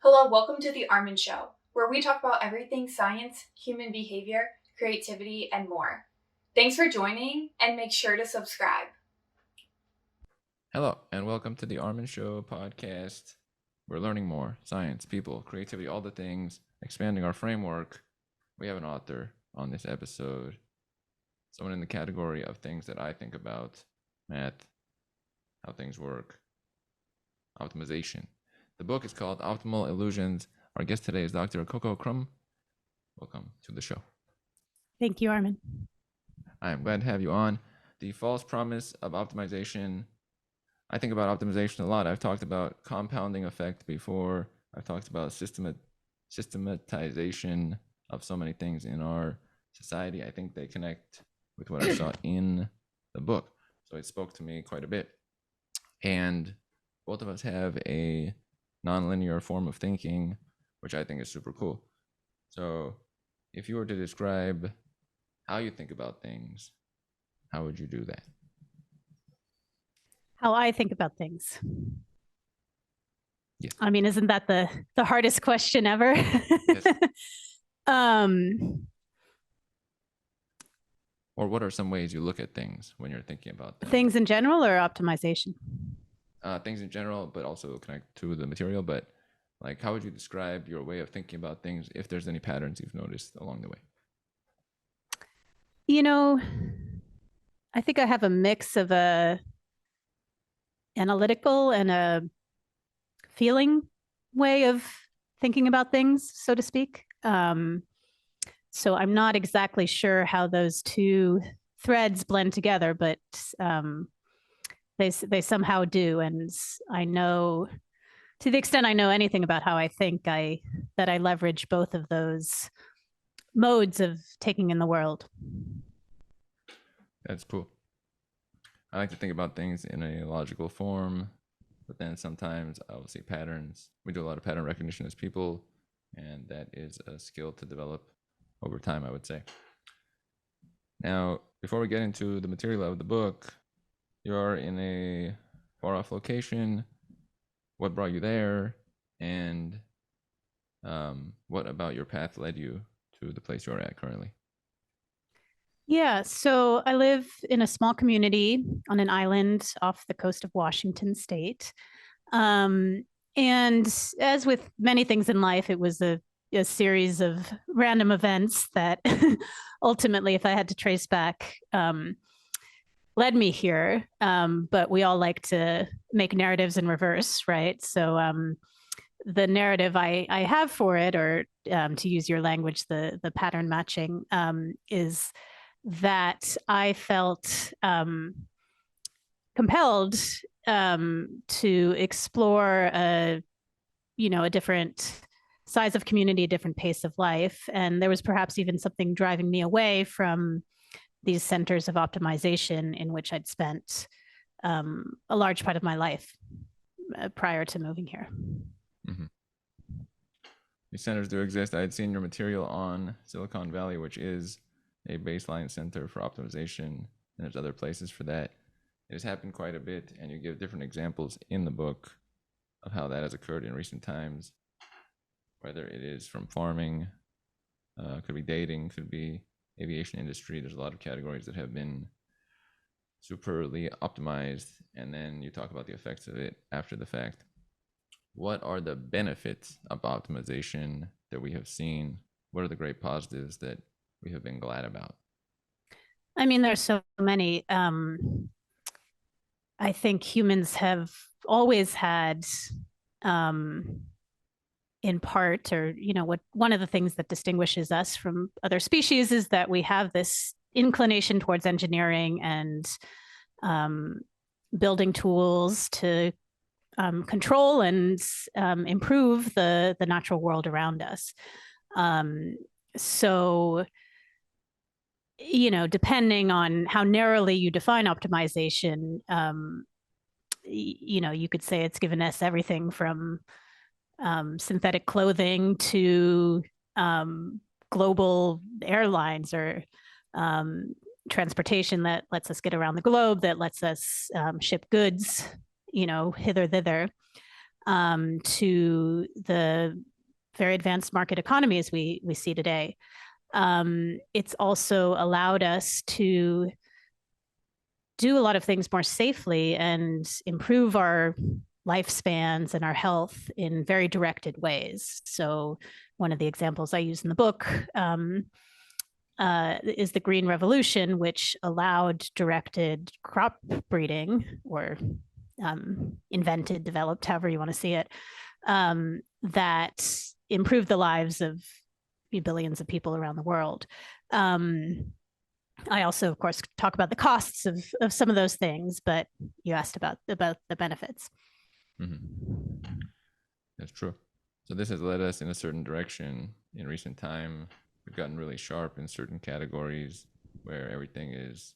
Hello, welcome to the Armin Show, where we talk about everything science, human behavior, creativity, and more. Thanks for joining, and make sure to subscribe. Hello, and welcome to the Armin Show podcast. We're learning more science, people, creativity, all the things, expanding our framework. We have an author on this episode, someone in the category of things that I think about math, how things work, optimization. The book is called Optimal Illusions. Our guest today is Dr. Coco Krumme. Welcome to the show. Thank you, Armin. I am glad to have you on. The false promise of optimization. I think about optimization a lot. I've talked about compounding effect before. I've talked about systematization of so many things in our society. I think they connect with what I saw in the book. So it spoke to me quite a bit. And both of us have a nonlinear form of thinking, which I think is super cool. So if you were to describe how you think about things, how would you do that? How I think about things. Yes. I mean, isn't that the hardest question ever? Yes. Um, Or what are some ways you look at things when you're thinking about them? Things in general or optimization? Things in general, but also connect to the material. But like, how would you describe your way of thinking about things if there's any patterns you've noticed along the way? You know, I think I have a mix of a analytical and a feeling way of thinking about things, so to speak. So I'm not exactly sure how those two threads blend together, but they somehow do. And I know, to the extent I know anything about how I think, that I leverage both of those modes of taking in the world. That's cool. I like to think about things in a logical form, but then sometimes I will see patterns. We do a lot of pattern recognition as people, and that is a skill to develop over time, I would say. Now, before we get into the material of the book, you're in a far off location. What brought you there? And what about your path led you to the place you're at currently? Yeah, so I live in a small community on an island off the coast of Washington State. And as with many things in life, it was a series of random events that ultimately, if I had to trace back, led me here. But we all like to make narratives in reverse, right? So the narrative I have for it, or to use your language, the pattern matching, is that I felt compelled to explore a different size of community, a different pace of life. And there was perhaps even something driving me away from these centers of optimization in which I'd spent a large part of my life prior to moving here. Mm-hmm. These centers do exist. I had seen your material on Silicon Valley, which is a baseline center for optimization, and there's other places for that. It has happened quite a bit, and you give different examples in the book of how that has occurred in recent times, whether it is from farming, could be dating, could be aviation industry. There's a lot of categories that have been superly optimized, and then you talk about the effects of it after the fact. What are the benefits of optimization that we have seen? What are the great positives that we have been glad about? I mean, there's so many. I think humans have always had, in part, or what one of the things that distinguishes us from other species is that we have this inclination towards engineering and building tools to control and improve the natural world around us. So, depending on how narrowly you define optimization, you could say it's given us everything from synthetic clothing to global airlines or transportation that lets us get around the globe, that lets us ship goods, hither, thither. to the very advanced market economies we see today. It's also allowed us to do a lot of things more safely and improve our lifespans and our health in very directed ways. So one of the examples I use in the book is the Green Revolution, which allowed directed crop breeding, or invented, developed, however you want to see it, that improved the lives of billions of people around the world. I also, of course, talk about the costs of some of those things, but you asked about the benefits. Mm-hmm. That's true. So this has led us in a certain direction in recent time. We've gotten really sharp in certain categories where everything is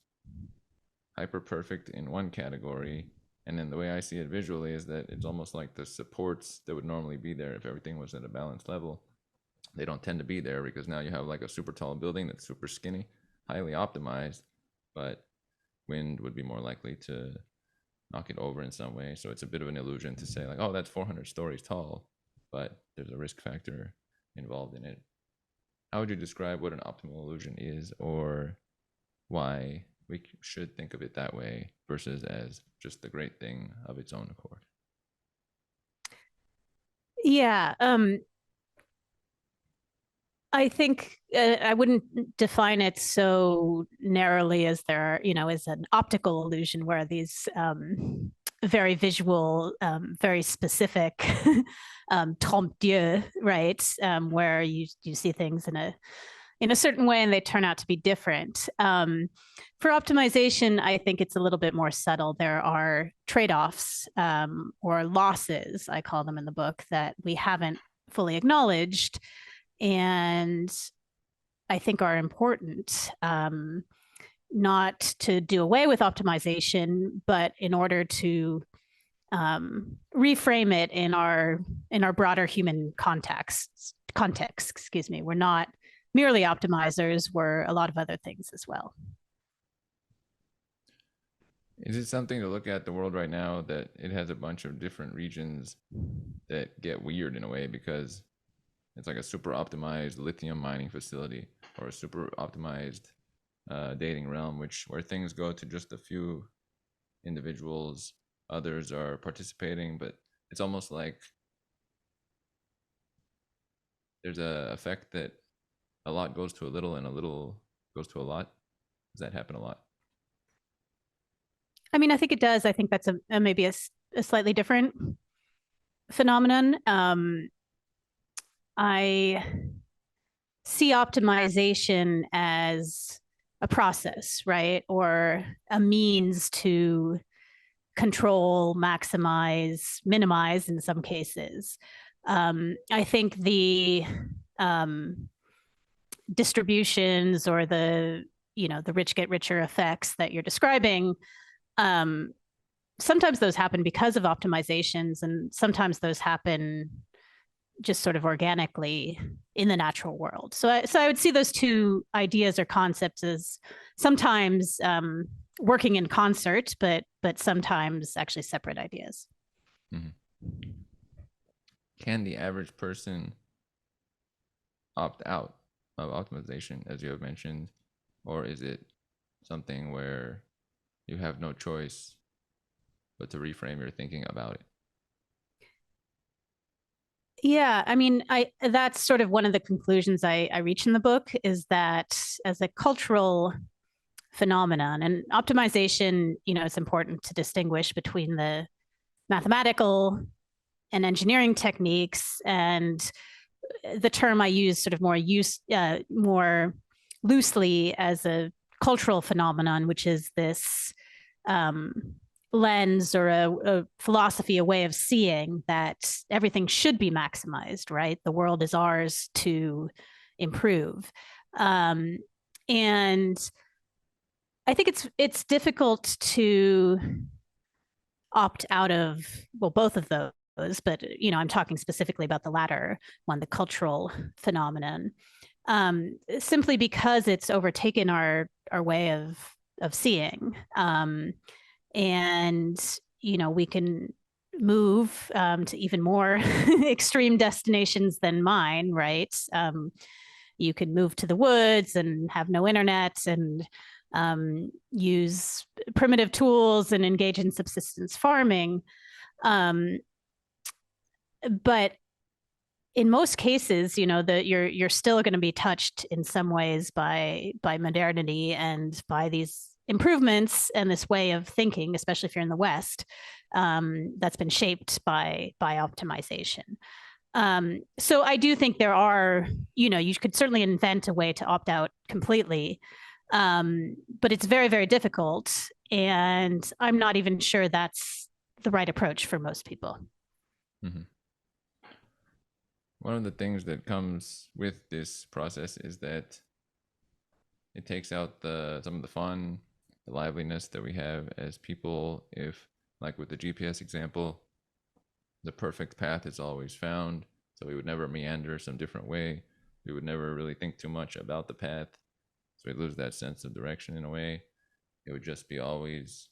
hyper perfect in one category. And then the way I see it visually is that it's almost like the supports that would normally be there if everything was at a balanced level. They don't tend to be there because now you have like a super tall building that's super skinny, highly optimized, but wind would be more likely to knock it over in some way. So it's a bit of an illusion to say like, oh, that's 400 stories tall, but there's a risk factor involved in it. How would you describe what an optimal illusion is, or why we should think of it that way versus as just the great thing of its own accord? Yeah. I think I wouldn't define it so narrowly as there are, as an optical illusion where these very visual, very specific trompe d'oeil, right? Where you see things in a certain way and they turn out to be different. For optimization, I think it's a little bit more subtle. There are trade-offs or losses, I call them in the book, that we haven't fully acknowledged and I think are important, not to do away with optimization, but in order to reframe it in our broader human context. Excuse me. We're not merely optimizers; we're a lot of other things as well. Is it something to look at the world right now that it has a bunch of different regions that get weird in a way because it's like a super optimized lithium mining facility or a super optimized dating realm, where things go to just a few individuals, others are participating, but it's almost like there's a effect that a lot goes to a little and a little goes to a lot. Does that happen a lot? I mean, I think it does. I think that's maybe a slightly different phenomenon. I see optimization as a process, right? Or a means to control, maximize, minimize in some cases. I think the distributions or the rich get richer effects that you're describing, sometimes those happen because of optimizations, and sometimes those happen just sort of organically in the natural world. So I would see those two ideas or concepts as sometimes working in concert, but sometimes actually separate ideas. Mm-hmm. Can the average person opt out of optimization, as you have mentioned, or is it something where you have no choice but to reframe your thinking about it? Yeah, I mean, that's sort of one of the conclusions I reach in the book, is that as a cultural phenomenon, and optimization, it's important to distinguish between the mathematical and engineering techniques, and the term I use sort of more loosely as a cultural phenomenon, which is this lens or a philosophy, a way of seeing that everything should be maximized, right? The world is ours to improve. And I think it's difficult to opt out of, well, both of those, but I'm talking specifically about the latter one, the cultural phenomenon, simply because it's overtaken our way of seeing. And we can move to even more extreme destinations than mine, right? You could move to the woods and have no internet and use primitive tools and engage in subsistence farming. But in most cases, that you're still going to be touched in some ways by modernity and by these improvements and this way of thinking, especially if you're in the West, that's been shaped by optimization. So I do think there are, you could certainly invent a way to opt out completely, but it's very, very difficult, and I'm not even sure that's the right approach for most people. Mm-hmm. One of the things that comes with this process is that it takes out some of the fun, the liveliness that we have as people. If, like with the GPS example, the perfect path is always found, so we would never meander some different way. We would never really think too much about the path, so we lose that sense of direction in a way. It would just be always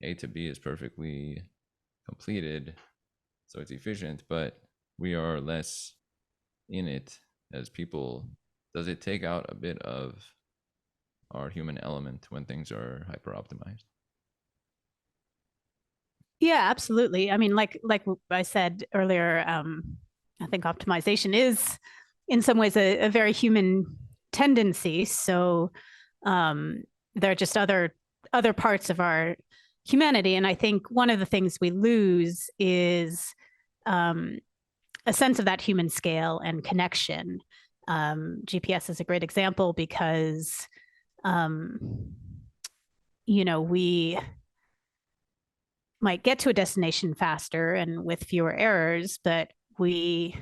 A to B is perfectly completed, so it's efficient, but we are less in it as people. Does it take out a bit of our human element when things are hyper optimized? Yeah, absolutely. I mean, like I said earlier, I think optimization is in some ways a very human tendency. So there are just other parts of our humanity, and I think one of the things we lose is a sense of that human scale and connection. GPS is a great example because we might get to a destination faster and with fewer errors, but we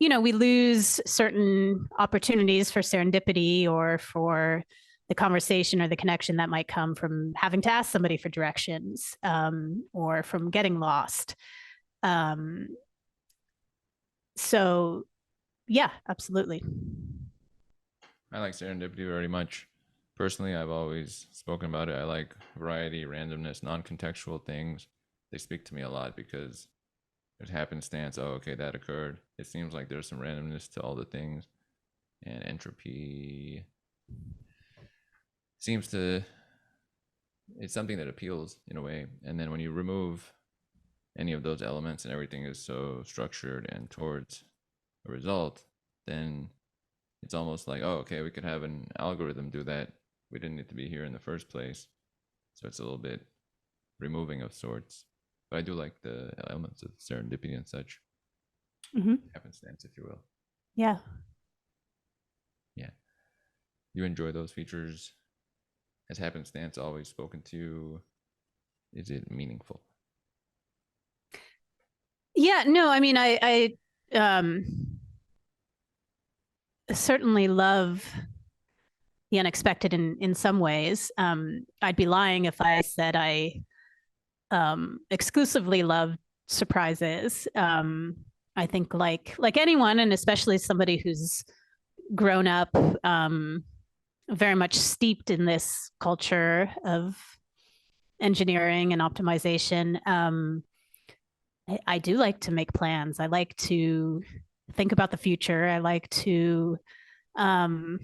we lose certain opportunities for serendipity or for the conversation or the connection that might come from having to ask somebody for directions, or from getting lost. So yeah, absolutely. I like serendipity very much. Personally, I've always spoken about it. I like variety, randomness, non-contextual things. They speak to me a lot because there's happenstance. Oh, okay, that occurred. It seems like there's some randomness to all the things, and entropy seems to, it's something that appeals in a way. And then when you remove any of those elements and everything is so structured and towards a result, then it's almost like, oh, okay, we could have an algorithm do that. We didn't need to be here in the first place. So it's a little bit removing of sorts. But I do like the elements of serendipity and such. Mm-hmm. Happenstance, if you will. Yeah. Yeah. You enjoy those features? Has happenstance always spoken to you? Is it meaningful? Yeah, no, I mean, I certainly love the unexpected in some ways. I'd be lying if I said I exclusively love surprises. I think like anyone, and especially somebody who's grown up very much steeped in this culture of engineering and optimization. I do like to make plans. I like to think about the future. I like to um,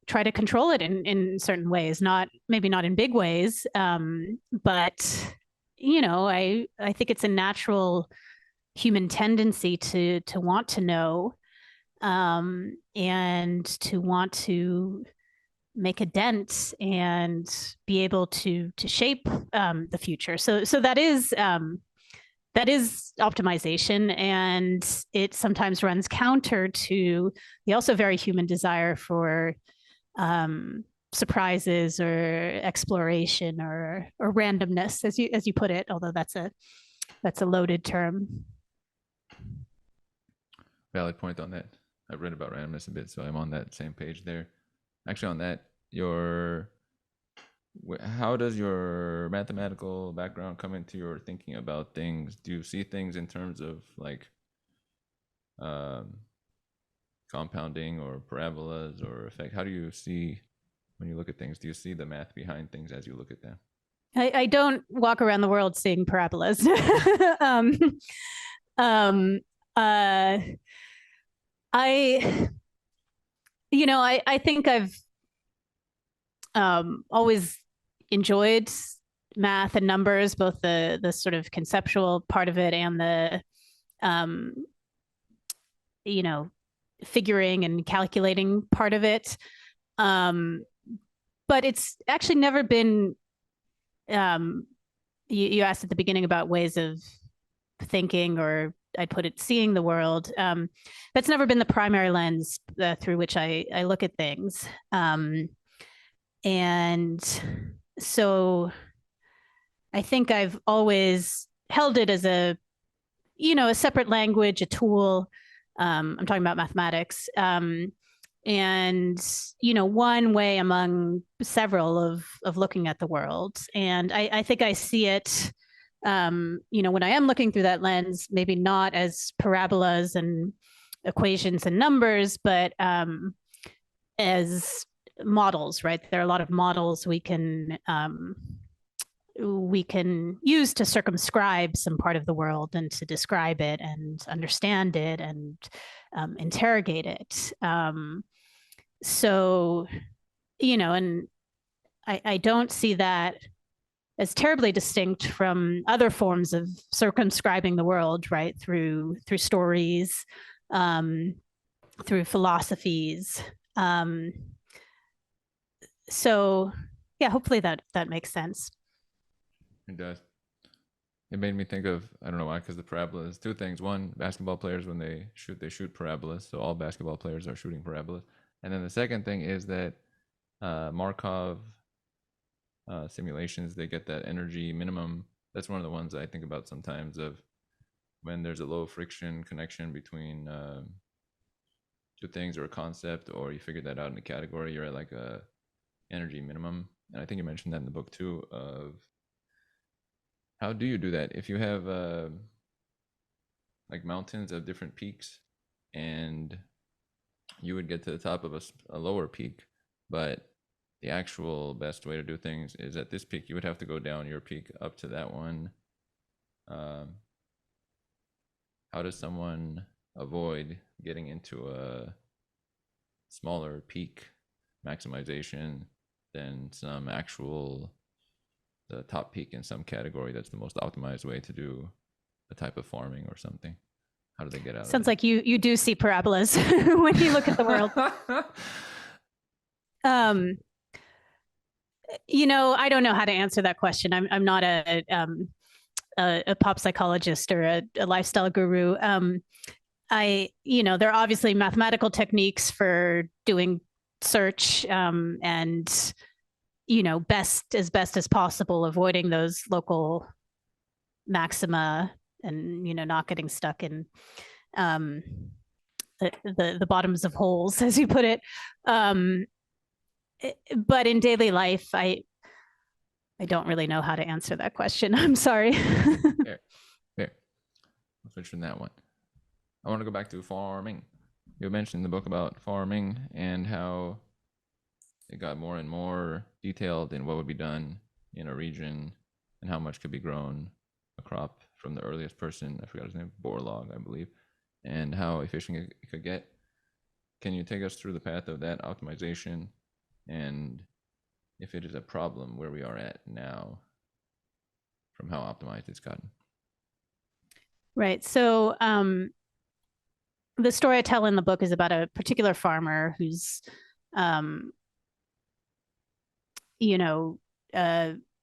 try to control it in certain ways, maybe not in big ways, but I think it's a natural human tendency to want to know, and to want to make a dent and be able to shape the future. So that is optimization, and it sometimes runs counter to the also very human desire for surprises or exploration or randomness, as you put it. Although that's a loaded term. Valid point on that. I've read about randomness a bit, so I'm on that same page there. Actually, on that, how does your mathematical background come into your thinking about things? Do you see things in terms of like compounding or parabolas or effect? How do you see when you look at things? Do you see the math behind things as you look at them? I don't walk around the world seeing parabolas. um, um, uh, I, I think I've always enjoyed math and numbers, both the sort of conceptual part of it and the, um, you know, figuring and calculating part of it. But it's actually never been. You asked at the beginning about ways of thinking, or I'd put it seeing the world. That's never been the primary lens through which I look at things. And so I think I've always held it as a separate language, a tool. I'm talking about mathematics. And one way among several of looking at the world. And I think I see it, when I am looking through that lens, maybe not as parabolas and equations and numbers, but as models, right? There are a lot of models we can use to circumscribe some part of the world and to describe it and understand it and interrogate it. So, and I don't see that as terribly distinct from other forms of circumscribing the world, right? Through stories, through philosophies. So yeah, hopefully that makes sense. It does. It made me think of, I don't know why, because the parabolas, two things. One, basketball players, when they shoot parabolas. So all basketball players are shooting parabolas. And then the second thing is that Markov simulations, they get that energy minimum. That's one of the ones I think about sometimes, of when there's a low friction connection between two things or a concept, or you figure that out in a category, you're at like a energy minimum. And I think you mentioned that in the book too, of how do you do that if you have like mountains of different peaks, and you would get to the top of a lower peak, but the actual best way to do things is at this peak you would have to go down your peak up to that one. How does someone avoid getting into a smaller peak maximization than some actual, the top peak in some category that's the most optimized way to do a type of farming or something? How do they get out Sounds of it? like you do see parabolas when you look at the world. I don't know how to answer that question. I'm not a pop psychologist or a lifestyle guru. There are obviously mathematical techniques for doing search, and best as possible, avoiding those local maxima, and not getting stuck in the bottoms of holes, as you put it. But in daily life, I don't really know how to answer that question. I'm sorry. Fair. I'll switch from that one. I want to go back to farming. You mentioned in the book about farming and how it got more and more detailed in what would be done in a region and how much could be grown, a crop from the earliest person, I forgot his name, Borlaug, I believe, and how efficient it could get. Can you take us through the path of that optimization, and if it is a problem where we are at now from how optimized it's gotten? Right. So the story I tell in the book is about a particular farmer who's,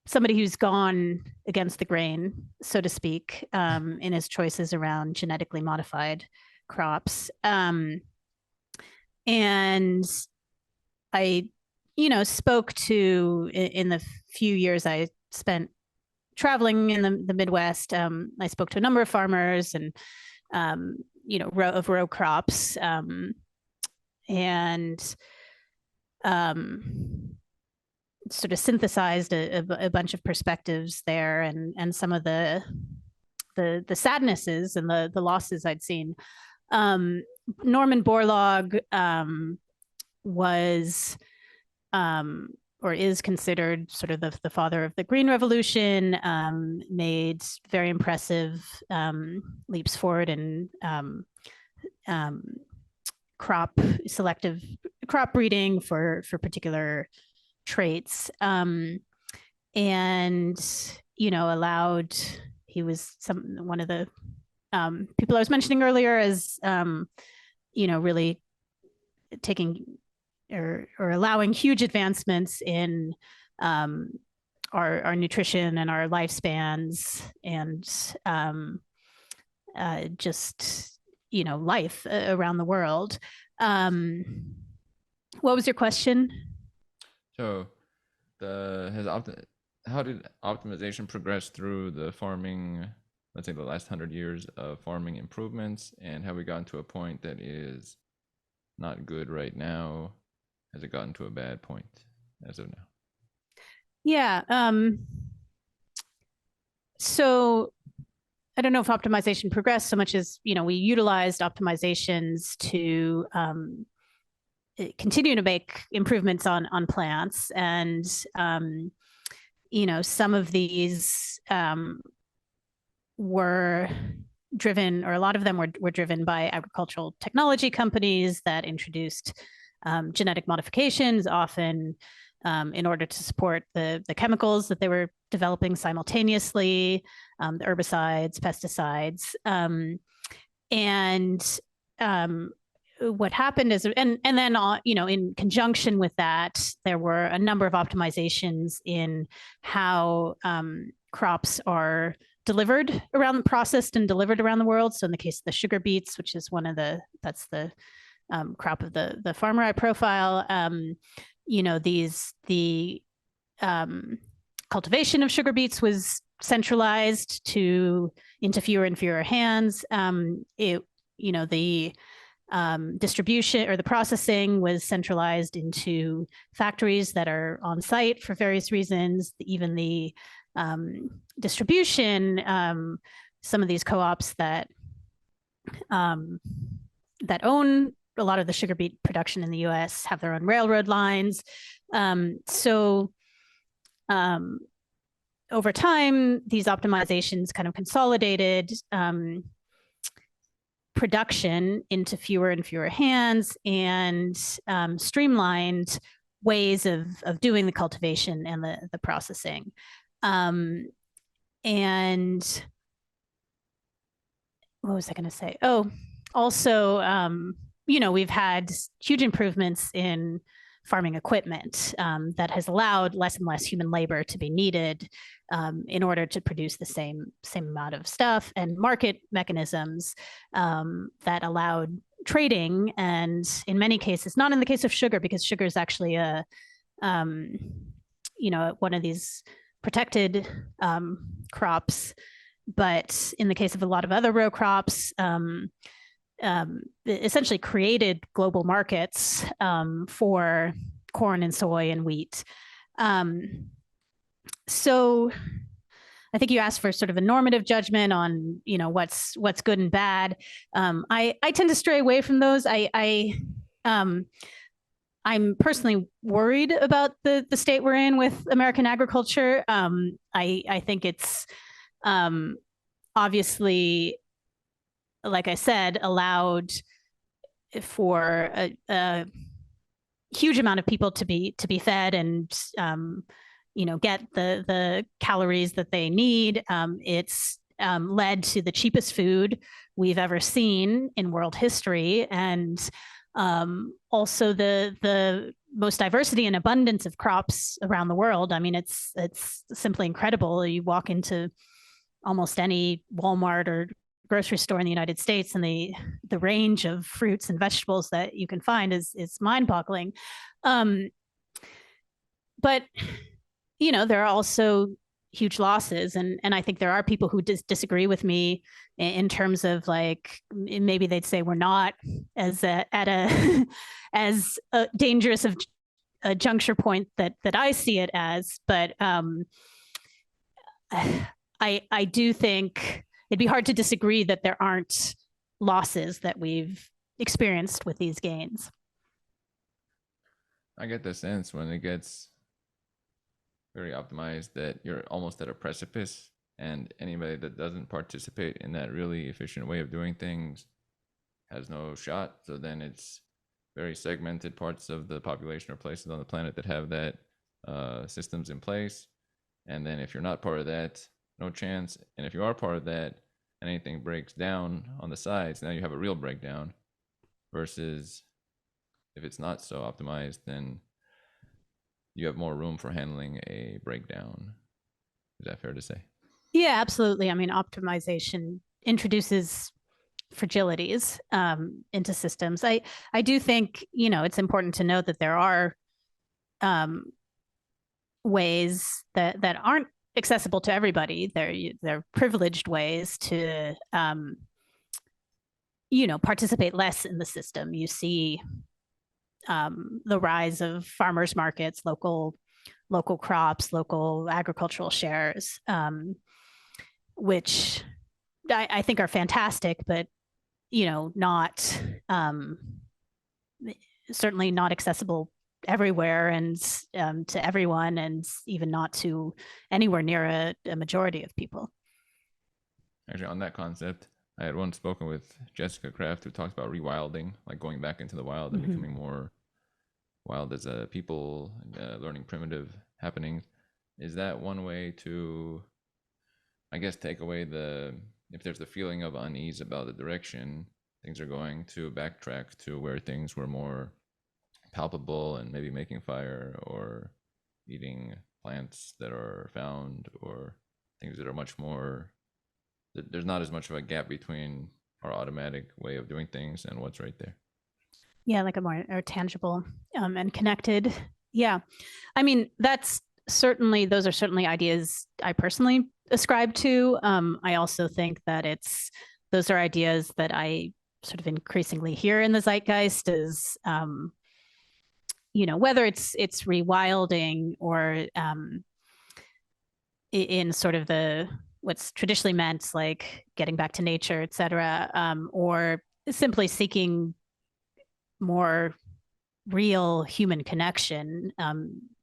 somebody who's gone against the grain, so to speak, in his choices around genetically modified crops. And I, spoke to, in the few years I spent traveling in the Midwest, I spoke to a number of farmers and, row crops, and sort of synthesized a bunch of perspectives there, and some of the sadnesses and the losses I'd seen. Norman Borlaug was or is considered sort of the father of the Green Revolution, made very impressive leaps forward in selective crop breeding for particular traits, and allowed. He was one of the people I was mentioning earlier as really taking or allowing huge advancements in our nutrition and our lifespans and just life around the world. What was your question? So how did optimization progress through the farming, let's say the last 100 years of farming improvements, and have we gotten to a point that is not good right now? Has it gotten to a bad point as of now? Yeah. So I don't know if optimization progressed so much as, we utilized optimizations to continue to make improvements on plants. And, some of these were driven, or a lot of them were driven by agricultural technology companies that introduced genetic modifications, often in order to support the chemicals that they were developing simultaneously, the herbicides, pesticides. What happened is, and then, in conjunction with that, there were a number of optimizations in how crops are delivered around, processed and delivered around the world. So in the case of the sugar beets, which is that's the crop of the farmer I profile, the cultivation of sugar beets was centralized into fewer and fewer hands. The distribution or the processing was centralized into factories that are on site for various reasons. Even the distribution, some of these co-ops that own a lot of the sugar beet production in the U.S. have their own railroad lines. Over time, these optimizations kind of consolidated production into fewer and fewer hands and streamlined ways of doing the cultivation and the processing. And what was I going to say? Oh, also, we've had huge improvements in farming equipment that has allowed less and less human labor to be needed in order to produce the same amount of stuff, and market mechanisms that allowed trading. And in many cases, not in the case of sugar, because sugar is actually one of these protected crops. But in the case of a lot of other row crops, essentially created global markets for corn and soy and wheat. So I think you asked for sort of a normative judgment on, what's good and bad. I tend to stray away from those. I'm personally worried about the state we're in with American agriculture. I think it's obviously, like I said, allowed for a huge amount of people to be fed and get the calories that they need. It's led to the cheapest food we've ever seen in world history, and also the most diversity and abundance of crops around the world. I mean, it's simply incredible. You walk into almost any Walmart or grocery store in the United States, and the range of fruits and vegetables that you can find is mind-boggling. But there are also huge losses, and I think there are people who disagree with me in terms of, like, maybe they'd say we're not as as dangerous of a juncture point that I see it as. But I do think it'd be hard to disagree that there aren't losses that we've experienced with these gains. I get the sense when it gets very optimized that you're almost at a precipice, and anybody that doesn't participate in that really efficient way of doing things has no shot. So then it's very segmented parts of the population or places on the planet that have that systems in place. And then if you're not part of that, no chance. And if you are part of that and anything breaks down on the sides, now you have a real breakdown. Versus if it's not so optimized, then you have more room for handling a breakdown. Is that fair to say? Yeah, absolutely. I mean, optimization introduces fragilities into systems. I do think, it's important to note that there are ways that aren't accessible to everybody. They're privileged ways to participate less in the system. You see the rise of farmers markets, local crops, local agricultural shares, which I think are fantastic, but not certainly not accessible everywhere and to everyone, and even not to anywhere near a majority of people. Actually, on that concept, I had once spoken with Jessica Kraft, who talks about rewilding, like going back into the wild and becoming more wild as a people, learning primitive happenings. Is that one way to, I guess, take away if there's the feeling of unease about the direction things are going, to backtrack to where things were more palpable and maybe making fire or eating plants that are found, or things that are much more, there's not as much of a gap between our automatic way of doing things and what's right there. Yeah, like a more tangible and connected. Yeah. I mean, those are certainly ideas I personally ascribe to. I also think that those are ideas that I sort of increasingly hear in the zeitgeist as, whether it's rewilding or in sort of what's traditionally meant, like getting back to nature, et cetera, or simply seeking more real human connection,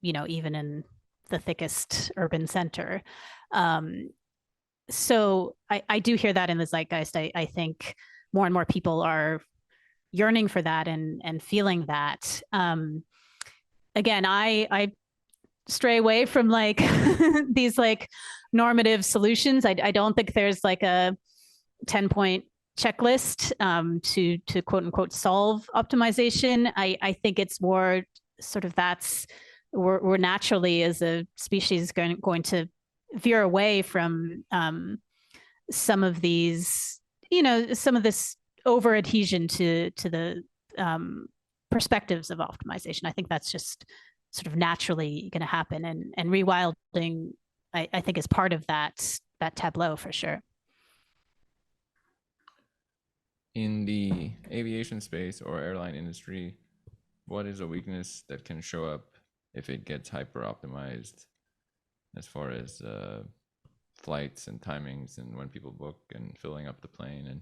even in the thickest urban center. So I do hear that in the zeitgeist. I think more and more people are yearning for that and feeling that. Again, I stray away from like these like normative solutions. I don't think there's like a 10-point checklist to quote unquote solve optimization. I think it's more sort of we're naturally as a species going to veer away from some of these, some of this over adhesion to the perspectives of optimization. I think that's just sort of naturally going to happen, and rewilding, I think, is part of that tableau for sure. In the aviation space or airline industry, what is a weakness that can show up if it gets hyper optimized as far as flights and timings and when people book and filling up the plane? And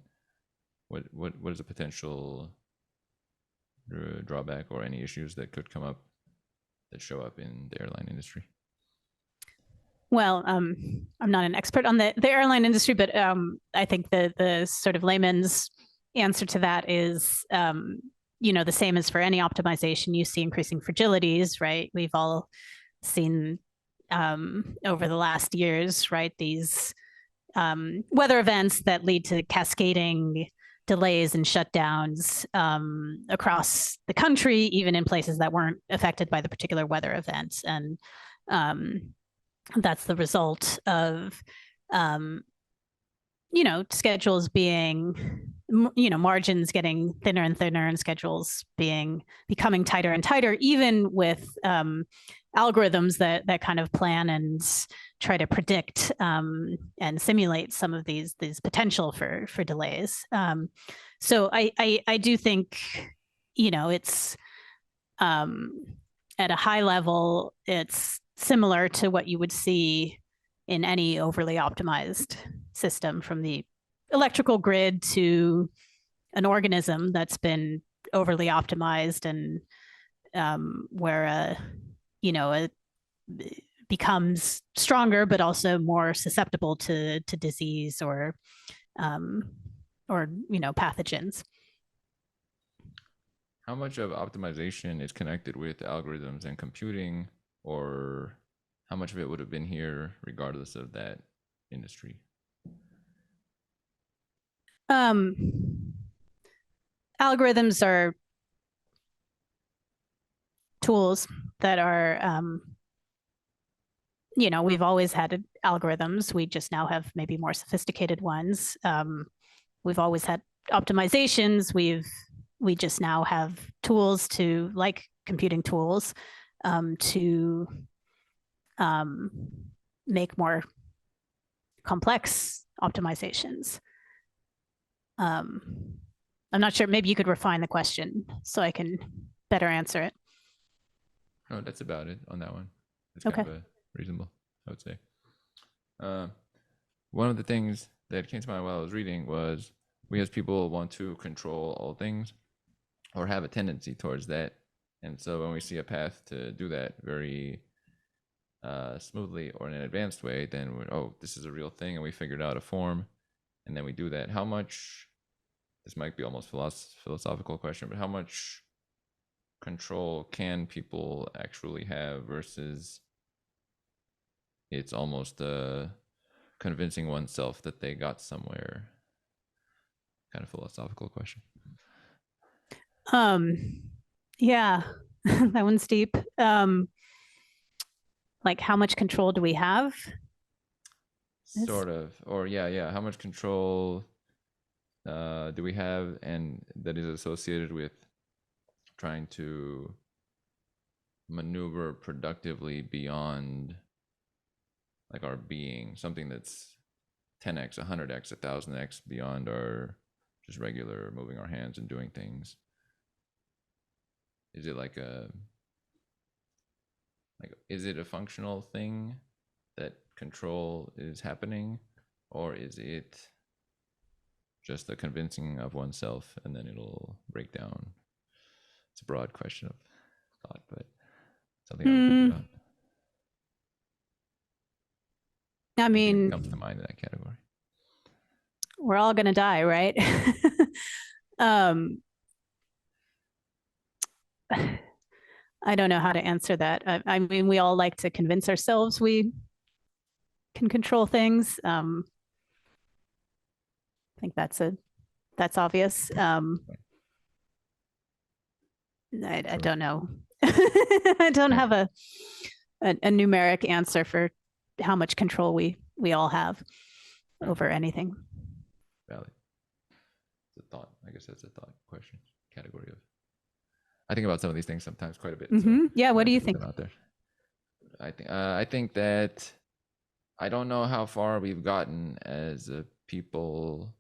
what is a potential drawback or any issues that could come up that show up in the airline industry? Well, I'm not an expert on the airline industry, but I think the sort of layman's answer to that is, the same as for any optimization. You see increasing fragilities, right? We've all seen over the last years, right, these weather events that lead to cascading delays and shutdowns across the country, even in places that weren't affected by the particular weather event. And that's the result of, schedules being, margins getting thinner and thinner, and schedules becoming tighter and tighter, even with algorithms that kind of plan and try to predict and simulate some of these potential for delays. So I do think, it's at a high level, it's similar to what you would see in any overly optimized system, from the electrical grid to an organism that's been overly optimized, and where a becomes stronger, but also more susceptible to disease or pathogens. How much of optimization is connected with algorithms and computing, or how much of it would have been here regardless of that industry? Algorithms are tools that are, we've always had algorithms. We just now have maybe more sophisticated ones. We've always had optimizations. We just now have tools to, like computing tools, to make more complex optimizations. I'm not sure. Maybe you could refine the question so I can better answer it. Oh, that's about it on that one. It's Okay. kind of reasonable, I would say. One of the things that came to mind while I was reading was we as people want to control all things or have a tendency towards that. And so when we see a path to do that very smoothly or in an advanced way, then this is a real thing and we figured out a form and then we do that. How much, this might be almost philosophical question, but how much control can people actually have versus it's almost convincing oneself that they got somewhere? Kind of philosophical question. Yeah, that one's deep. Like how much control do we have? Sort of, or yeah. How much control do we have, and that is associated with trying to maneuver productively beyond like our being, something that's 10x, 100x, 1000x beyond our just regular moving our hands and doing things? Is it is it a functional thing that control is happening, or is it just the convincing of oneself and then it'll break down? It's a broad question of thought, but something I would think about. I mean, comes to mind in that category. We're all going to die, right? I don't know how to answer that. I mean, we all like to convince ourselves we can control things. I think that's obvious. I don't know. I don't have a numeric answer for how much control we all have over anything. Valid. It's a thought. I guess that's a thought question category of. I think about some of these things sometimes quite a bit. Mm-hmm. So yeah. What do you think? Out there. I think that I don't know how far we've gotten as a people.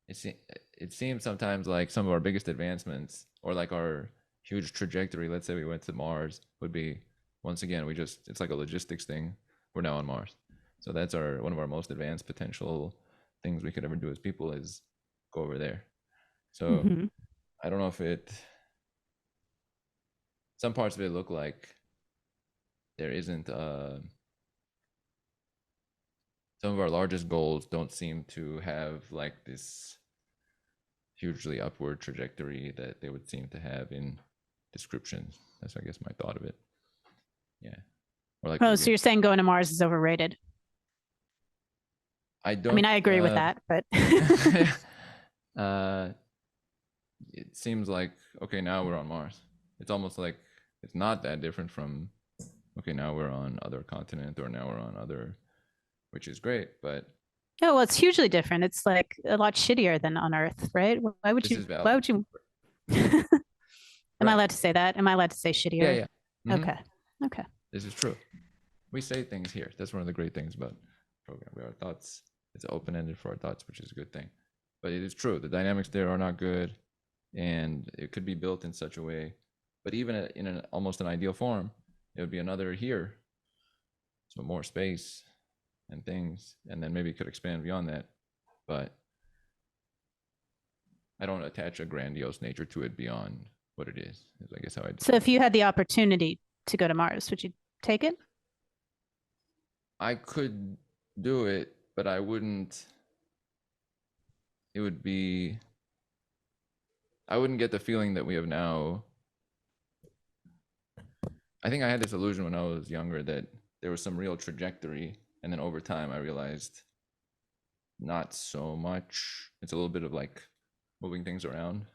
It seems sometimes like some of our biggest advancements or like our huge trajectory, let's say we went to Mars, would be, once again, it's like a logistics thing. We're now on Mars. So that's one of our most advanced potential things we could ever do as people is go over there. So I don't know if some parts of it look like there isn't some of our largest goals don't seem to have like this hugely upward trajectory that they would seem to have in descriptions. That's, I guess, my thought of it. Yeah. Or like, so you're saying going to Mars is overrated? I mean, I agree with that, but it seems like, okay, now we're on Mars. It's almost like it's not that different from, okay, now we're on other continent, or now we're on other, which is great, but oh, well, it's hugely different. It's like a lot shittier than on Earth, right? Why would you? Am I allowed to say that? Am I allowed to say shittier? Yeah. Mm-hmm. Okay. This is true. We say things here. That's one of the great things about the program. Our thoughts, it's open-ended for our thoughts, which is a good thing. But it is true. The dynamics there are not good, and it could be built in such a way. But even in almost an ideal form, it would be another here. So more space and things, and then maybe it could expand beyond that. But I don't attach a grandiose nature to it beyond what it is I guess how I do. So if you had the opportunity to go to Mars. Would you take it? I could do it, but I wouldn't. It would be. I wouldn't get the feeling that we have now. I think I had this illusion when I was younger that there was some real trajectory, and then over time I realized not so much. It's a little bit of like moving things around,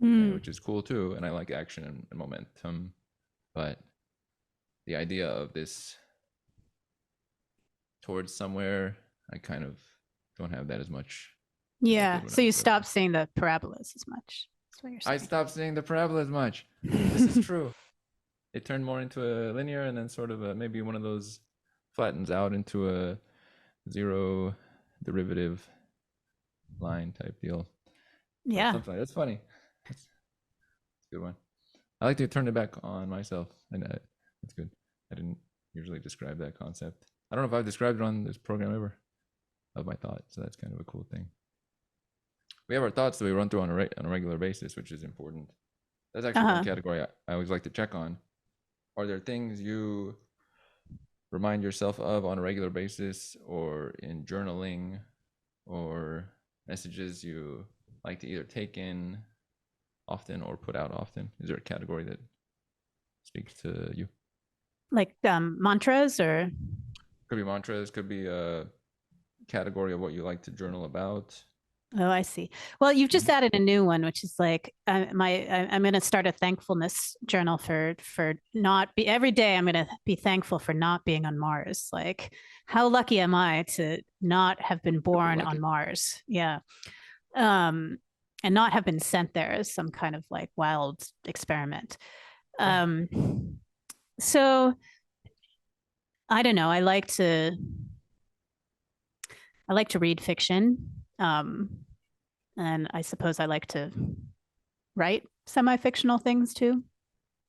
which is cool too, and I like action and momentum. But the idea of this towards somewhere, I kind of don't have that as much. Yeah. So you stopped seeing the parabolas as much. That's what you're saying. I stopped seeing the parabola as much. This is true. It turned more into a linear, and then sort of maybe one of those flattens out into a zero derivative line type deal. Yeah. Something like that's funny. That's a good one. I like to turn it back on myself, and that's good. I didn't usually describe that concept. I don't know if I've described it on this program ever of my thoughts, so that's kind of a cool thing. We have our thoughts that we run through on a regular basis, which is important. That's actually one category I always like to check on. Are there things you remind yourself of on a regular basis, or in journaling, or messages you like to either take in often or put out often? Is there a category that speaks to you? Like mantras, or could be mantras, could be a category of what you like to journal about. Oh, I see. Well, you've just added a new one, which is like I'm going to start a thankfulness journal for not be every day. I'm going to be thankful for not being on Mars. Like, how lucky am I to not have been born on Mars? Yeah, and not have been sent there as some kind of like wild experiment. So I don't know. I like to read fiction. And I suppose I like to write semi-fictional things too.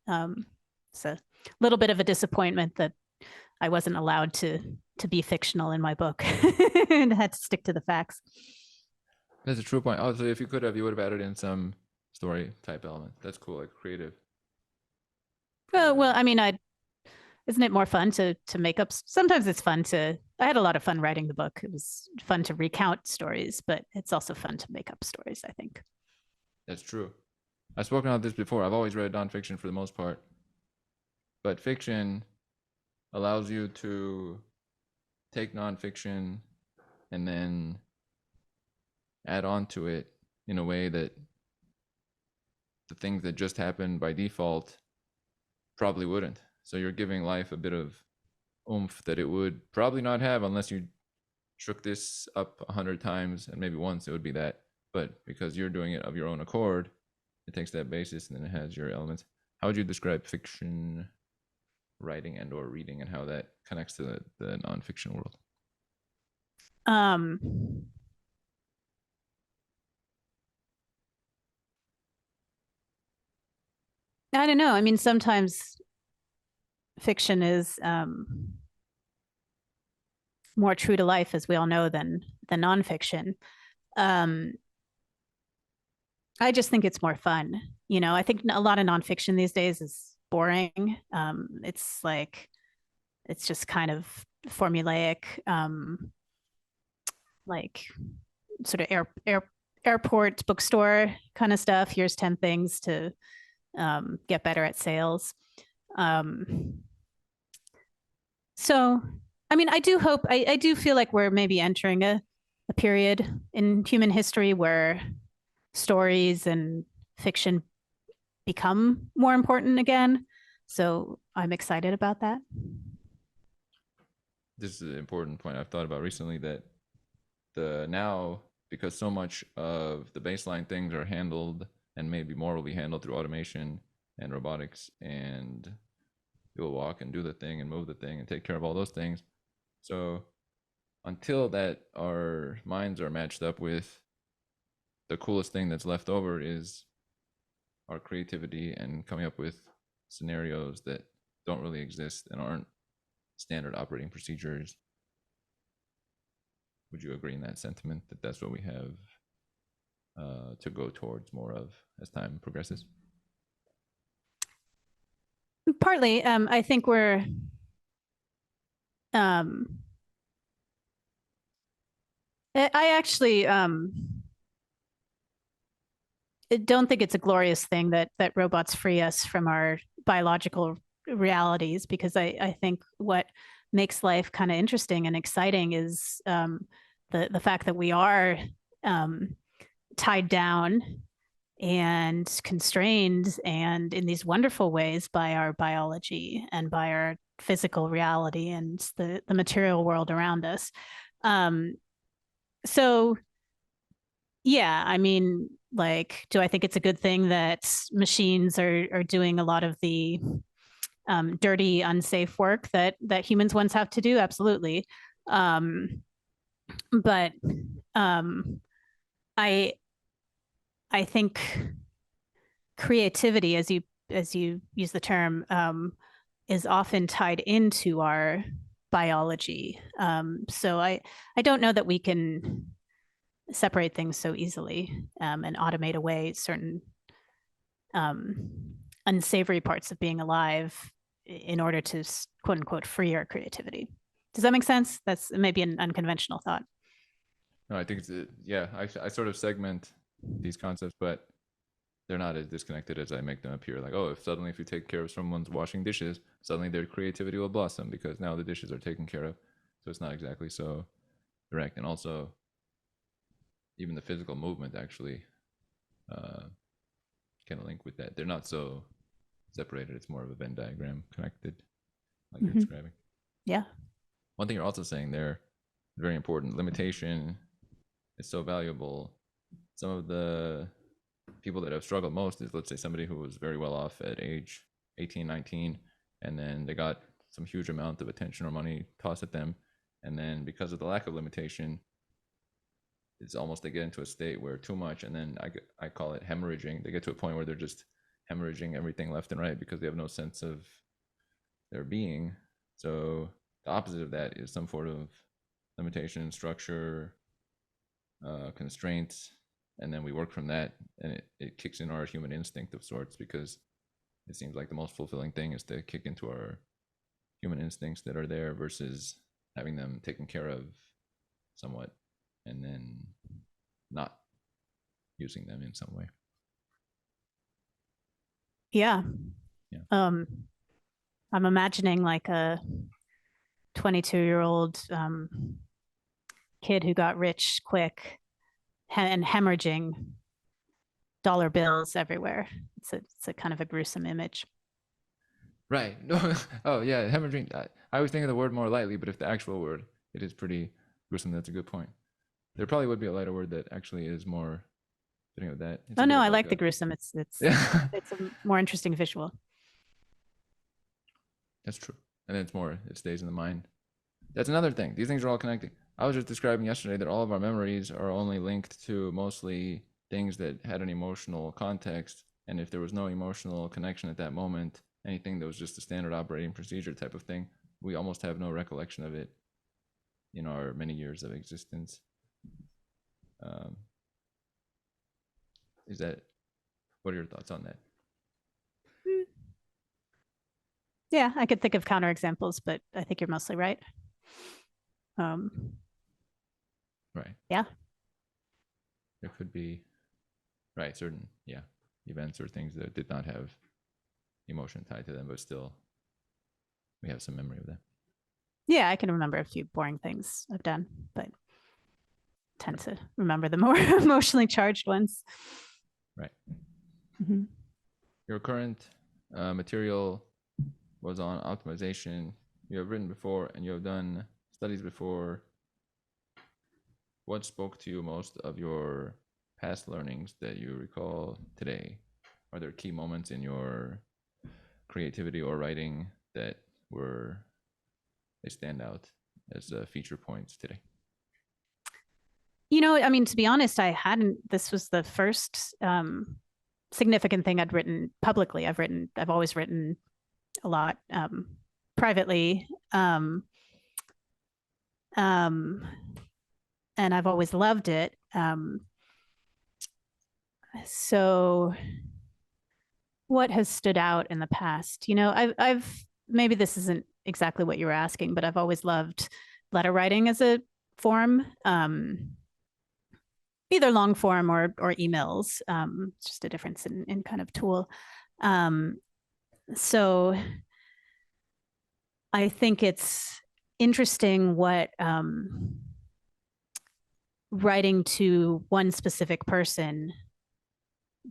It's a little bit of a disappointment that I wasn't allowed to be fictional in my book and had to stick to the facts. That's a true point. Also, if you could have, you would have added in some story type element. That's cool, like creative. Well, I mean, isn't it more fun to make up? Sometimes it's fun to. I had a lot of fun writing the book. It was fun to recount stories, but it's also fun to make up stories, I think. That's true. I've spoken about this before. I've always read nonfiction for the most part, but fiction allows you to take nonfiction and then add on to it in a way that the things that just happened by default probably wouldn't. So you're giving life a bit of oomph that it would probably not have unless you shook this up 100 times, and maybe once it would be that. But because you're doing it of your own accord, it takes that basis and then it has your elements. How would you describe fiction writing and or reading, and how that connects to the nonfiction world? I don't know. I mean, sometimes fiction is more true to life, as we all know, than nonfiction. I just think it's more fun. You know, I think a lot of nonfiction these days is boring. It's like, it's just kind of formulaic, like sort of airport bookstore kind of stuff. Here's 10 things to get better at sales. So, I mean, I do hope, I do feel like we're maybe entering a period in human history where stories and fiction become more important again. So I'm excited about that. This is an important point I've thought about recently, that now, because so much of the baseline things are handled and maybe more will be handled through automation and robotics, and it will walk and do the thing and move the thing and take care of all those things. So until that our minds are matched up with the coolest thing that's left over is our creativity and coming up with scenarios that don't really exist and aren't standard operating procedures. Would you agree in that sentiment, that that's what we have to go towards more of as time progresses? Partly, I think we're um, I actually don't think it's a glorious thing that robots free us from our biological realities, because I think what makes life kind of interesting and exciting is the fact that we are um, tied down and constrained and in these wonderful ways by our biology and by our physical reality and the material world around us. Um, so yeah, I mean, like, do I think it's a good thing that machines are doing a lot of the dirty, unsafe work that humans once have to do? Absolutely. Um, but um, I I think creativity, as you use the term, is often tied into our biology. So I don't know that we can separate things so easily and automate away certain um, unsavory parts of being alive in order to quote unquote free our creativity. Does that make sense? That's maybe an unconventional thought. No, I think it's yeah. I sort of segment these concepts, but they're not as disconnected as I make them appear. Like, oh, if you take care of someone's washing dishes, suddenly their creativity will blossom because now the dishes are taken care of. So it's not exactly so direct. And also, even the physical movement actually uh, can link with that. They're not so separated. It's more of a Venn diagram connected, like you're describing. Yeah. One thing you're also saying there, very important, limitation is so valuable. Some of the people that have struggled most is, let's say, somebody who was very well off at age 18, 19, and then they got some huge amount of attention or money tossed at them. And then because of the lack of limitation, it's almost they get into a state where too much, and then I call it hemorrhaging. They get to a point where they're just hemorrhaging everything left and right because they have no sense of their being. So the opposite of that is some sort of limitation, structure, constraints, and then we work from that, and it kicks in our human instinct of sorts, because it seems like the most fulfilling thing is to kick into our human instincts that are there versus having them taken care of somewhat and then not using them in some way. Yeah. Yeah. I'm imagining like a 22-year-old kid who got rich quick and hemorrhaging dollar bills everywhere. It's a kind of a gruesome image. Right. No. Oh yeah, hemorrhaging. I was thinking of the word more lightly, but if the actual word, it is pretty gruesome. That's a good point. There probably would be a lighter word that actually is more fitting with that. It's Oh no, I like like the gruesome. It's yeah. it's a more interesting visual. That's true. And then it stays in the mind. That's another thing. These things are all connecting. I was just describing yesterday that all of our memories are only linked to mostly things that had an emotional context. And if there was no emotional connection at that moment, anything that was just a standard operating procedure type of thing, we almost have no recollection of it in our many years of existence. Is that, what are your thoughts on that? Yeah, I could think of counterexamples, but I think you're mostly right. Right. Yeah. There could be, right, certain, yeah, events or things that did not have emotion tied to them, but still we have some memory of them. Yeah, I can remember a few boring things I've done, but tend to remember the more emotionally charged ones. Right. Mm-hmm. Your current material was on optimization. You have written before and you have done studies before. What spoke to you most of your past learnings that you recall today? Are there key moments in your creativity or writing that they stand out as feature points today? You know, I mean, to be honest, this was the first significant thing I'd written publicly. I've always written a lot privately. And I've always loved it. So What has stood out in the past? You know, I've maybe this isn't exactly what you were asking, but I've always loved letter writing as a form, either long form or emails. It's just a difference in kind of tool. So I think it's interesting what writing to one specific person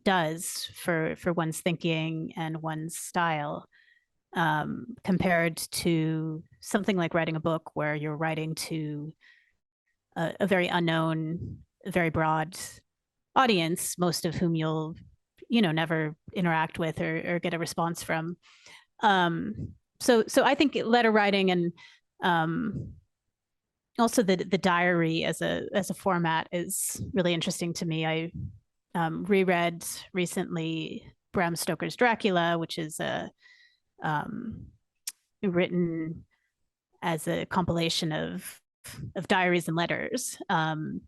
does for one's thinking and one's style, compared to something like writing a book where you're writing to a very unknown, very broad audience, most of whom you'll, never interact with or get a response from. So I think letter writing and also the diary as a format is really interesting to me. I reread recently Bram Stoker's Dracula, which is written as a compilation of diaries and letters. And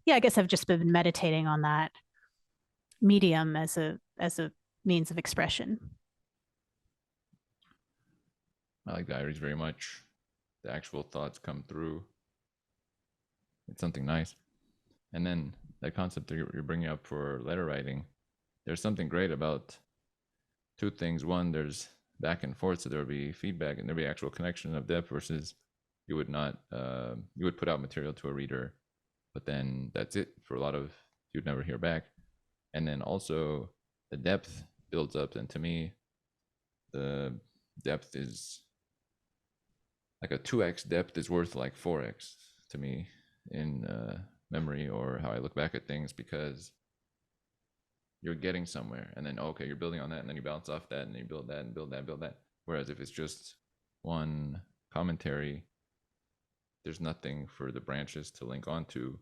yeah, I guess I've just been meditating on that medium as a means of expression. I like diaries very much. The actual thoughts come through. It's something nice. And then that concept that you're bringing up for letter writing, there's something great about two things. One, there's back and forth, so there would be feedback and there'd be actual connection of depth, versus you would not, you would put out material to a reader, but then that's it. For a lot of, you'd never hear back. And then also the depth builds up, and to me, the depth is like a 2x depth is worth like 4x to me in memory or how I look back at things, because you're getting somewhere and then okay, you're building on that, and then you bounce off that, and then you build that and build that. Whereas if it's just one commentary, there's nothing for the branches to link onto,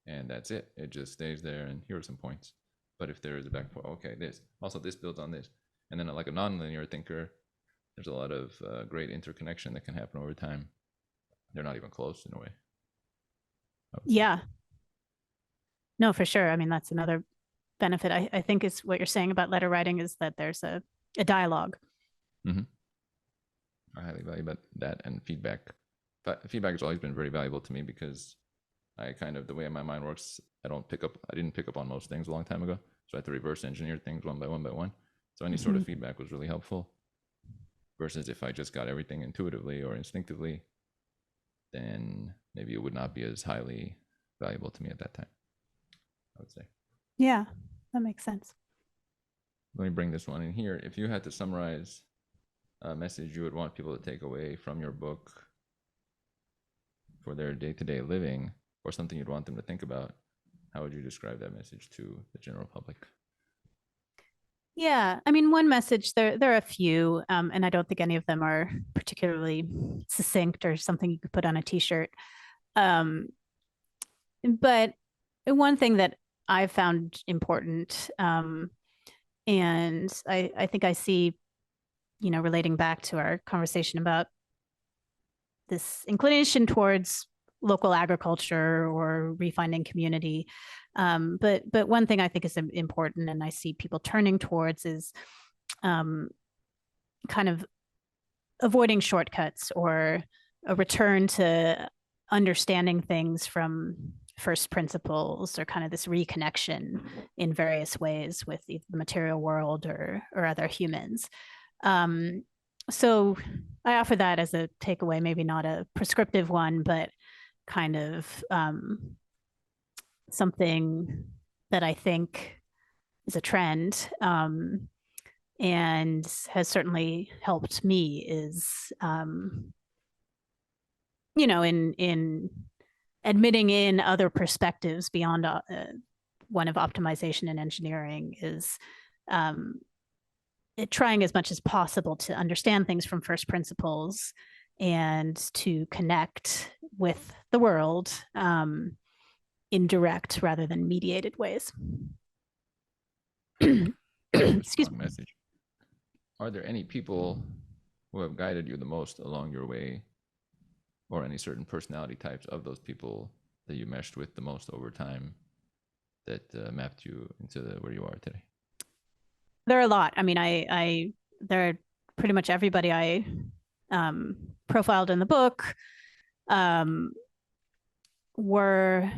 and that's it. It just stays there, and here are some points. But if there is a back point, okay, this builds on this, and then like a non-linear thinker, there's a lot of great interconnection that can happen over time. They're not even close in a way. Yeah. No, for sure. I mean, that's another benefit. I think is what you're saying about letter writing is that there's a dialogue. Mm-hmm. I highly value that, and feedback. But feedback has always been very valuable to me, because I kind of, the way my mind works, I didn't pick up on most things a long time ago. So I had to reverse engineer things one by one. So any sort of feedback was really helpful. Versus if I just got everything intuitively or instinctively, then maybe it would not be as highly valuable to me at that time, I would say. Yeah, that makes sense. Let me bring this one in here. If you had to summarize a message you would want people to take away from your book for their day-to-day living, or something you'd want them to think about, how would you describe that message to the general public? Yeah, I mean, one message, there are a few, and I don't think any of them are particularly succinct or something you could put on a t-shirt. But one thing that I've found important, and I think I see, relating back to our conversation about this inclination towards local agriculture or refinding community. But one thing I think is important, and I see people turning towards, is kind of avoiding shortcuts or a return to understanding things from first principles, or kind of this reconnection in various ways with the material world or other humans. So I offer that as a takeaway, maybe not a prescriptive one, but kind of something that I think is a trend, and has certainly helped me, is in admitting in other perspectives beyond one of optimization and engineering, is trying as much as possible to understand things from first principles and to connect with the world in direct rather than mediated ways. Excuse me. Message. Are there any people who have guided you the most along your way, or any certain personality types of those people that you meshed with the most over time, that mapped you into where you are today? there are a lot. I mean, there are pretty much everybody I profiled in the book were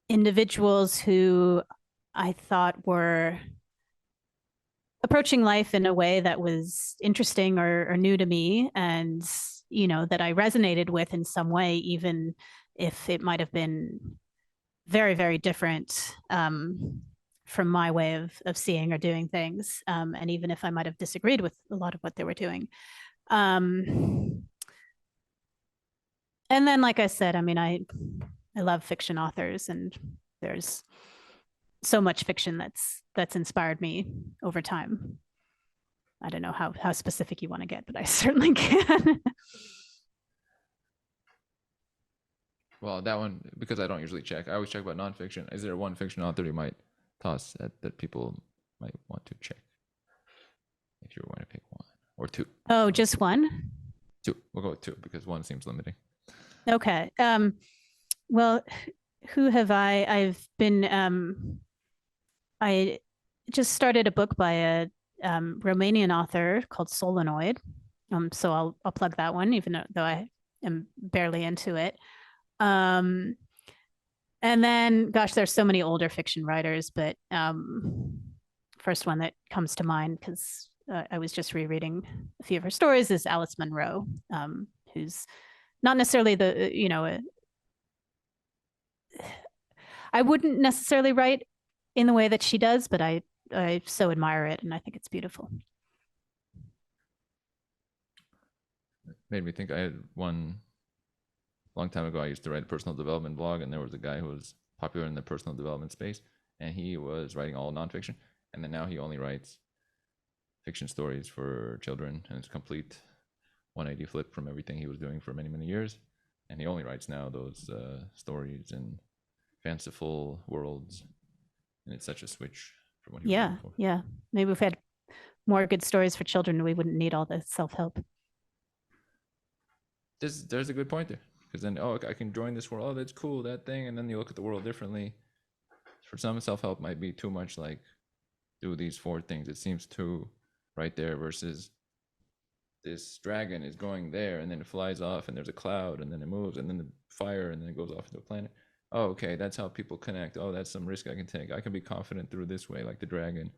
individuals who I thought were approaching life in a way that was interesting or new to me, and that I resonated with in some way, even if it might have been very, very different from my way of seeing or doing things, and even if I might have disagreed with a lot of what they were doing. And then, like I said, I mean, I love fiction authors, and there's so much fiction that's inspired me over time. I don't know how specific you want to get, but I certainly can. Well, that one, because I don't usually check. I always check about nonfiction. Is there one fiction author you might toss that people might want to check? If you were going to pick one or two. Oh, just one? Two. We'll go with two because one seems limiting. Okay. Well, who have I? I've been. I just started a book by a Romanian author called Solenoid. So I'll plug that one, even though I am barely into it. And then, gosh, there's so many older fiction writers, but first one that comes to mind, because I was just rereading a few of her stories, is Alice Munro, who's not necessarily I wouldn't necessarily write in the way that she does, but I so admire it, and I think it's beautiful. It made me think. I had one long time ago. I used to write a personal development blog, and there was a guy who was popular in the personal development space, and he was writing all nonfiction, and then now he only writes fiction stories for children, and it's a complete 180 flip from everything he was doing for many, many years. And he only writes now those stories and fanciful worlds, and it's such a switch from what he was doing before. Yeah. Maybe if we had more good stories for children, we wouldn't need all the self-help. There's a good point there, because then I can join this world. Oh, that's cool, that thing, and then you look at the world differently. For some, self-help might be too much, like do these 4 things. It seems too right there, versus this dragon is going there, and then it flies off, and there's a cloud, and then it moves, and then the fire, and then it goes off into a planet. Oh, okay, that's how people connect. Oh, that's some risk I can take. I can be confident through this way, like the dragon.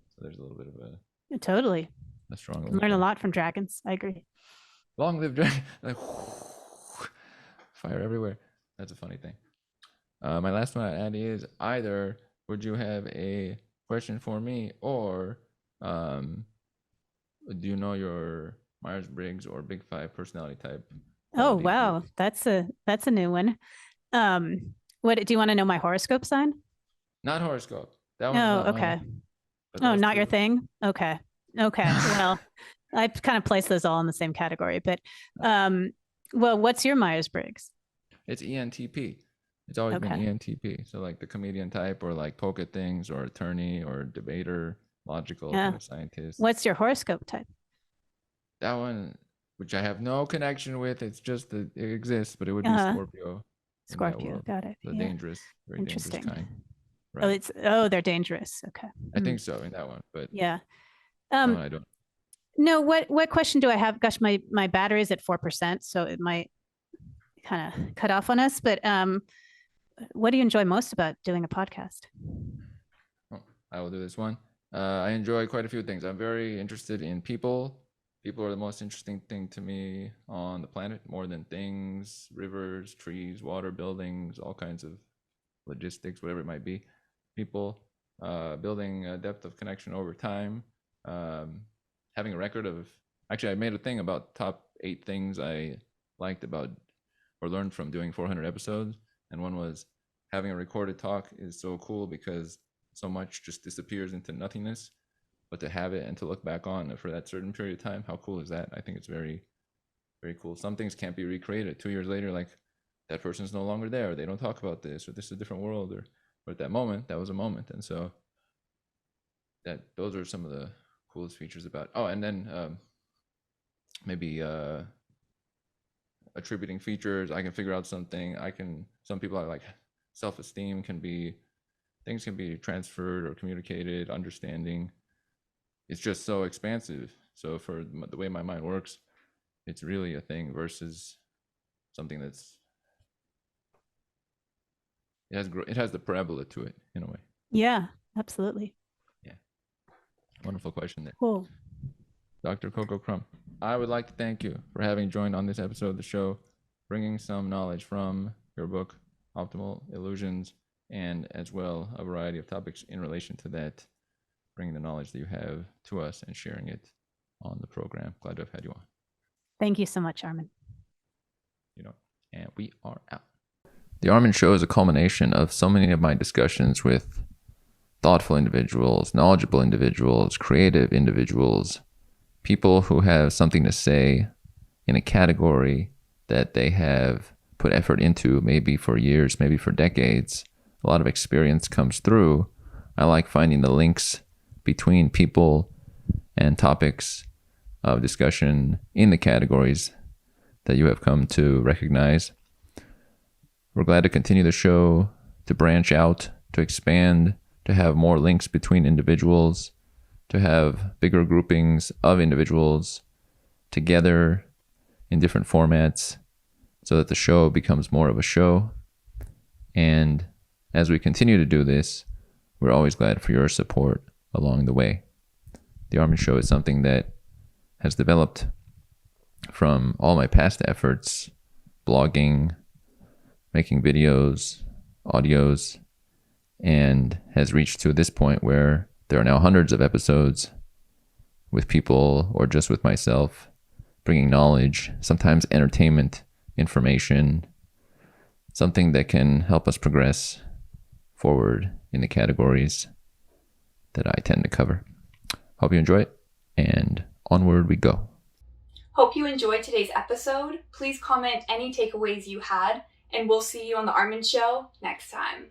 So there's a little bit of Totally. a strong. Learn a lot from dragons. I agree. Long live dragon! Like fire everywhere. That's a funny thing. My last one I add is, either would you have a question for me, or do you know your Myers-Briggs or Big Five personality type? Oh, wow, that's a new one. What do you want to know? My horoscope sign? Not horoscope. That one's Oh, not okay. mine, Oh, not your two. thing? Okay. Well, I kind of place those all in the same category, but well, what's your Myers-Briggs? It's ENTP. It's always been Okay. ENTP. So like the comedian type, or like poke at things, or attorney, or debater, logical Yeah. kind of scientist. What's your horoscope type? That one, which I have no connection with, it's just that it exists, but it would be Scorpio. in that Scorpio, world. got it. The Yeah. dangerous, very dangerous Interesting. kind. Oh, Right. they're dangerous. Okay. I think so in that one, but Yeah. no, I don't. No, what question do I have? Gosh, my battery is at 4%, so it might kind of cut off on us. But what do you enjoy most about doing a podcast? Oh, I will do this one. I enjoy quite a few things. I'm very interested in people. People are the most interesting thing to me on the planet, more than things, rivers, trees, water, buildings, all kinds of logistics, whatever it might be. People, building a depth of connection over time, having a record of. Actually, I made a thing about top 8 things I liked about or learned from doing 400 episodes, and one was having a recorded talk is so cool because so much just disappears into nothingness, but to have it and to look back on for that certain period of time, how cool is that? I think it's very, very cool. Some things can't be recreated 2 years later, like that person's no longer there, or they don't talk about this, or this is a different world, or at that moment, that was a moment. And so those are some of the coolest features about. Oh, and then maybe attributing features. I can figure out something. Some people are like, self-esteem can be things can be transferred or communicated, understanding. It's just so expansive. So for the way my mind works, it's really a thing versus something that's it has the parabola to it in a way. Yeah, absolutely. Yeah. Wonderful question there. Cool. Dr. Coco Krumme, I would like to thank you for having joined on this episode of the show, bringing some knowledge from your book, Optimal Illusions, and as well a variety of topics in relation to that, bringing the knowledge that you have to us and sharing it on the program. Glad to have had you on. Thank you so much, Armin. And we are out. The Armin Show is a culmination of so many of my discussions with thoughtful individuals, knowledgeable individuals, creative individuals, people who have something to say in a category that they have put effort into, maybe for years, maybe for decades. A lot of experience comes through. I like finding the links between people and topics of discussion in the categories that you have come to recognize. We're glad to continue the show, to branch out, to expand, to have more links between individuals, to have bigger groupings of individuals together in different formats so that the show becomes more of a show. And as we continue to do this, we're always glad for your support along the way. The Armin Show is something that has developed from all my past efforts, blogging, making videos, audios, and has reached to this point where there are now hundreds of episodes with people or just with myself, bringing knowledge, sometimes entertainment, information, something that can help us progress forward in the categories that I tend to cover. Hope you enjoy it, and onward we go. Hope you enjoyed today's episode. Please comment any takeaways you had, and we'll see you on the Armin Show next time.